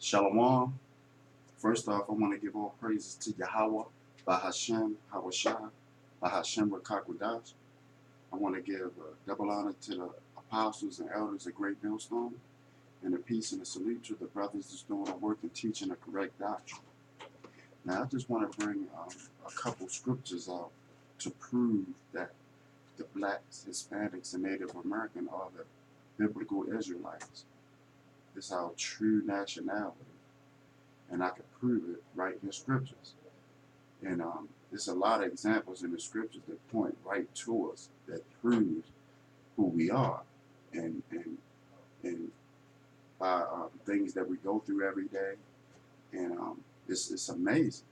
Shalom. First off, I want to give all praises to Yahweh, Bahashem, Hawashah, Bahashem Rakakwadash. I want to give double honor to the apostles and elders of Great Millstone, and a peace and a salute to the brothers that's doing the work and teaching the correct doctrine. Now, I just want to bring a couple scriptures out to prove that the blacks, Hispanics, and Native American are the biblical Israelites. It's our true nationality. And I can prove it right in the scriptures. And there's a lot of examples in the scriptures that point right to us, that proves who we are, and by things that we go through every day. And it's amazing.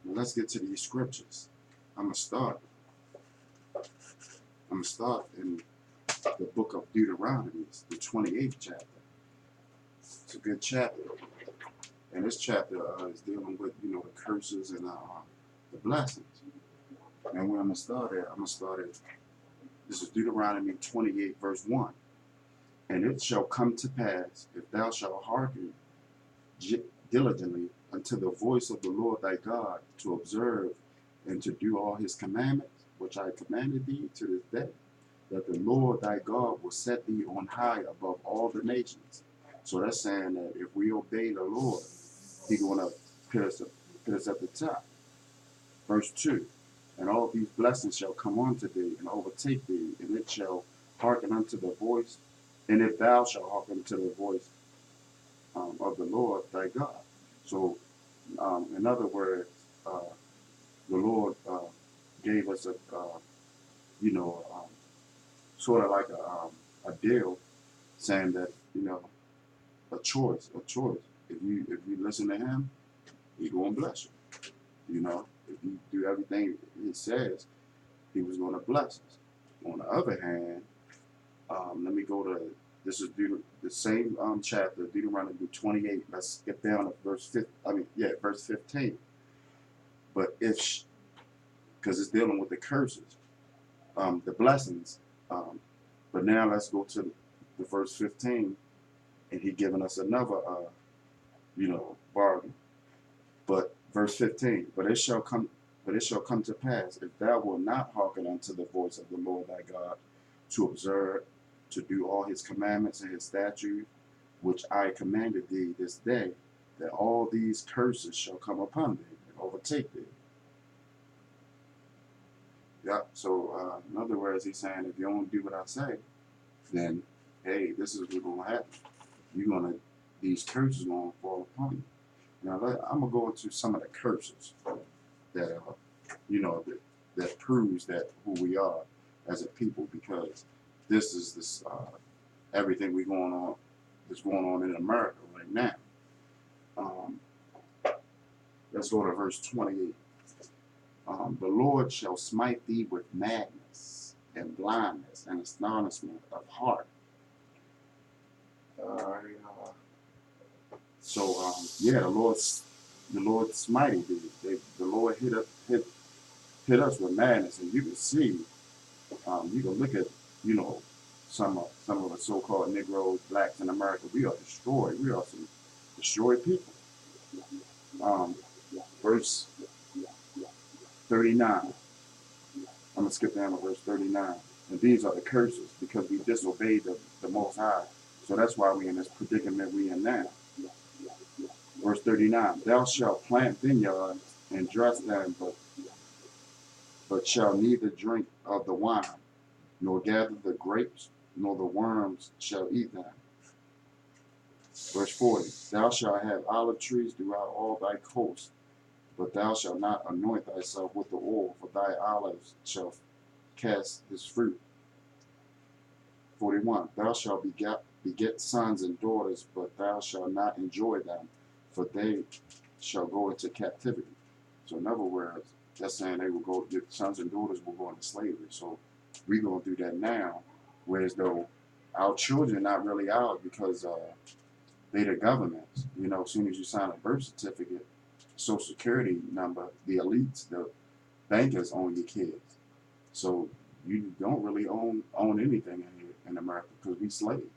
Now let's get to these scriptures. I'm gonna start in the book of Deuteronomy, the 28th chapter. It's a good chapter. And this chapter is dealing with, the curses and the blessings. And where I'm going to start at, this is Deuteronomy 28, verse 1. And it shall come to pass, if thou shalt hearken diligently unto the voice of the Lord thy God, to observe and to do all his commandments, which I commanded thee to this day, that the Lord thy God will set thee on high above all the nations. So that's saying that if we obey the Lord, He's going to put us at the top. Verse 2, and all these blessings shall come unto thee and overtake thee, and it shall hearken unto the voice, and if thou shalt hearken to the voice of the Lord thy God. So, in other words, the Lord gave us sort of like a deal, saying that, a choice. If you listen to Him, He's going to bless you. If you do everything He says, He was going to bless us. On the other hand, let me go to, this is the same chapter, Deuteronomy 28. Let's get down to verse 15. But because it's dealing with the curses, the blessings. But now let's go to the verse 15, and He giving us another, bargain. But verse 15, but it shall come to pass, if thou wilt not hearken unto the voice of the Lord thy God, to observe, to do all his commandments and his statutes, which I commanded thee this day, that all these curses shall come upon thee and overtake thee. Yeah, so in other words, he's saying, if you don't do what I say, then, hey, this is what's going to happen. These curses are going to fall upon you. Now, I'm going to go into some of the curses that, that proves that who we are as a people, because this is everything that's going on in America right now. Let's go to verse 28. The Lord shall smite thee with madness and blindness and astonishment of heart. The Lord smited thee. The Lord hit us with madness, and you can see, you can look at, some of the so-called Negroes, blacks in America. We are destroyed. We are some destroyed people. Verse 39. I'm gonna skip down to verse 39. And these are the curses, because we disobeyed the Most High. So that's why we in this predicament we in now. Verse 39, thou shalt plant vineyards and dress them, but shall neither drink of the wine, nor gather the grapes, nor the worms shall eat them. Verse 40, thou shalt have olive trees throughout all thy coasts, but thou shalt not anoint thyself with the oil, for thy olives shall cast his fruit. 41, thou shalt beget sons and daughters, but thou shalt not enjoy them, for they shall go into captivity. So in other words, that's saying your sons and daughters will go into slavery. So we're going to do that now, whereas though our children not really ours, because they the government's. As soon as you sign a birth certificate, social security number, the elites, the bankers own your kids. So you don't really own anything in here in America, because we slaves.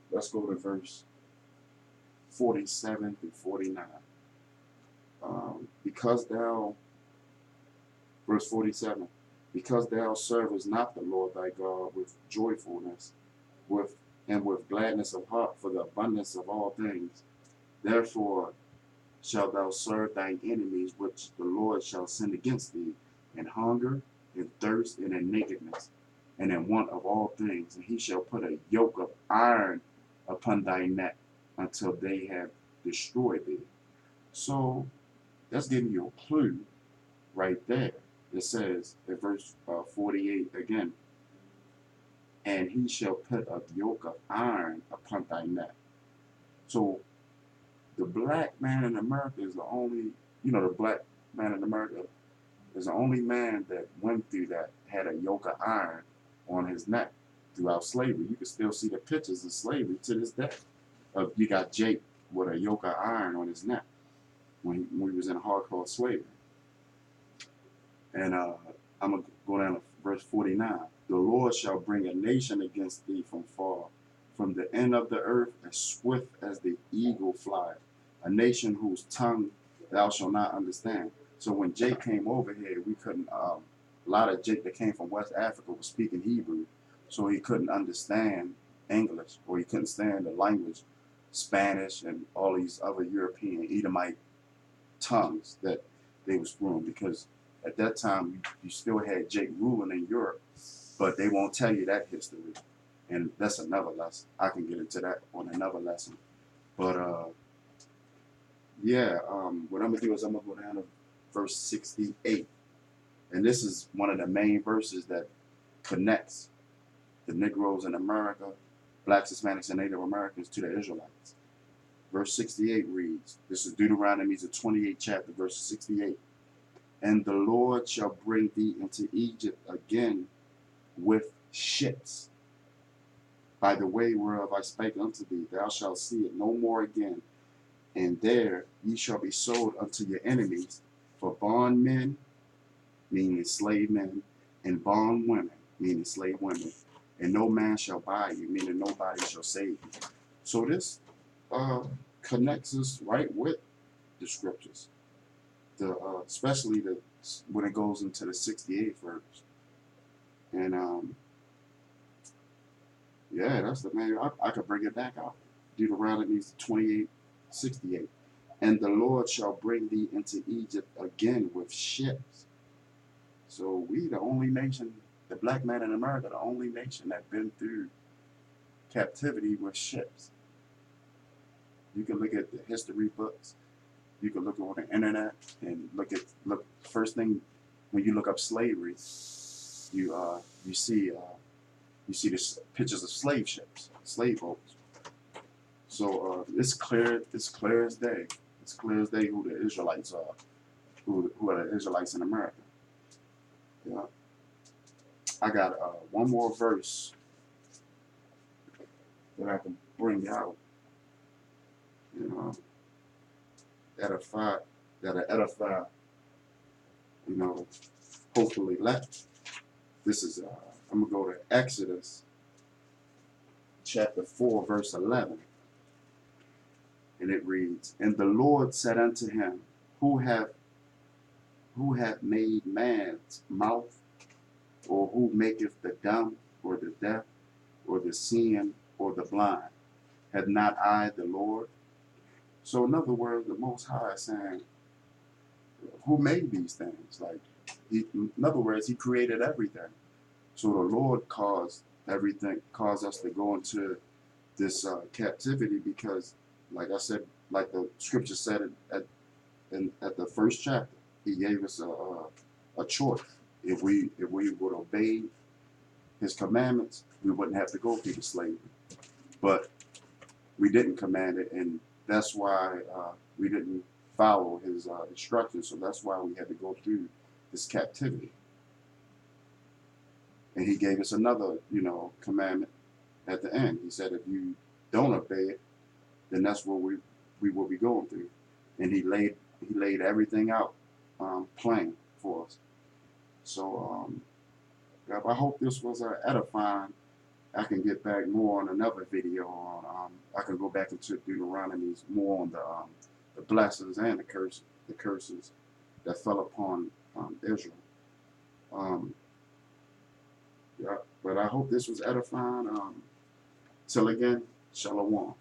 Let's go to verse 47 through 49. Because thou, verse 47, because thou servest not the Lord thy God with joyfulness, with gladness of heart for the abundance of all things, therefore shalt thou serve thine enemies, which the Lord shall send against thee, in hunger, in thirst, and in nakedness, and in want of all things. And he shall put a yoke of iron upon thy neck until they have destroyed thee. So that's giving you a clue right there. It says in verse 48 again, and he shall put a yoke of iron upon thy neck. So the black man in America is the only, the black man in America is the only man that went through that, had a yoke of iron on his neck throughout slavery. You can still see the pictures of slavery to this day. You got Jake with a yoke of iron on his neck when he was in hardcore slavery. And I'm going to go down to verse 49. The Lord shall bring a nation against thee from far, from the end of the earth, as swift as the eagle flieth, a nation whose tongue thou shalt not understand. So when Jake came over here, we couldn't, a lot of Jake that came from West Africa was speaking Hebrew, so he couldn't understand English, or he couldn't stand the language, Spanish, and all these other European Edomite tongues that they was fluent, because at that time you still had Jake ruling in Europe, but they won't tell you that history, and that's another lesson. I can get into that on another lesson. But yeah, what I'm gonna do is I'm gonna go down to verse 68, and this is one of the main verses that connects the Negroes in America, blacks, Hispanics, and Native Americans to the Israelites. Verse 68 reads, this is Deuteronomy, the 28th chapter, verse 68. And the Lord shall bring thee into Egypt again with ships, by the way whereof I spake unto thee. Thou shalt see it no more again. And there ye shall be sold unto your enemies for bondmen, meaning slave men, and bondwomen, meaning slave women. And no man shall buy you, meaning nobody shall save you. So this connects us right with the scriptures, especially when it goes into the 68th verse. And yeah, that's the main. I could bring it back out. Deuteronomy 28:68. And the Lord shall bring thee into Egypt again with ships. So we the only nation, the black man in America, the only nation that been through captivity with ships. You can look at the history books. You can look on the internet and look. First thing when you look up slavery, you see the pictures of slave ships, slave boats. So it's clear as day. It's clear as day who the Israelites are, who are the Israelites in America. Yeah. I got one more verse that I can bring out. That'll edify, hopefully let. This is, I'm going to go to Exodus chapter 4, verse 11. And it reads, And the Lord said unto him, Who hath made man's mouth, or who maketh the dumb, or the deaf, or the seeing, or the blind? Have not I the Lord? So in other words, the Most High is saying, who made these things? Like, in other words, he created everything. So the Lord caused us to go into this captivity because, like I said, like the scripture said at the first chapter, he gave us a choice. If we would obey his commandments, we wouldn't have to go through the slavery. But we didn't command it, and that's why we didn't follow his instructions. So that's why we had to go through this captivity. And he gave us another, commandment at the end. He said, if you don't obey it, then that's what we will be going through. And he laid everything out plain for us. So I hope this was edifying. I can get back more on another video on I can go back into Deuteronomy more on the blessings and the curses that fell upon Israel. Um, yeah, but I hope this was edifying. Till again, Shalom.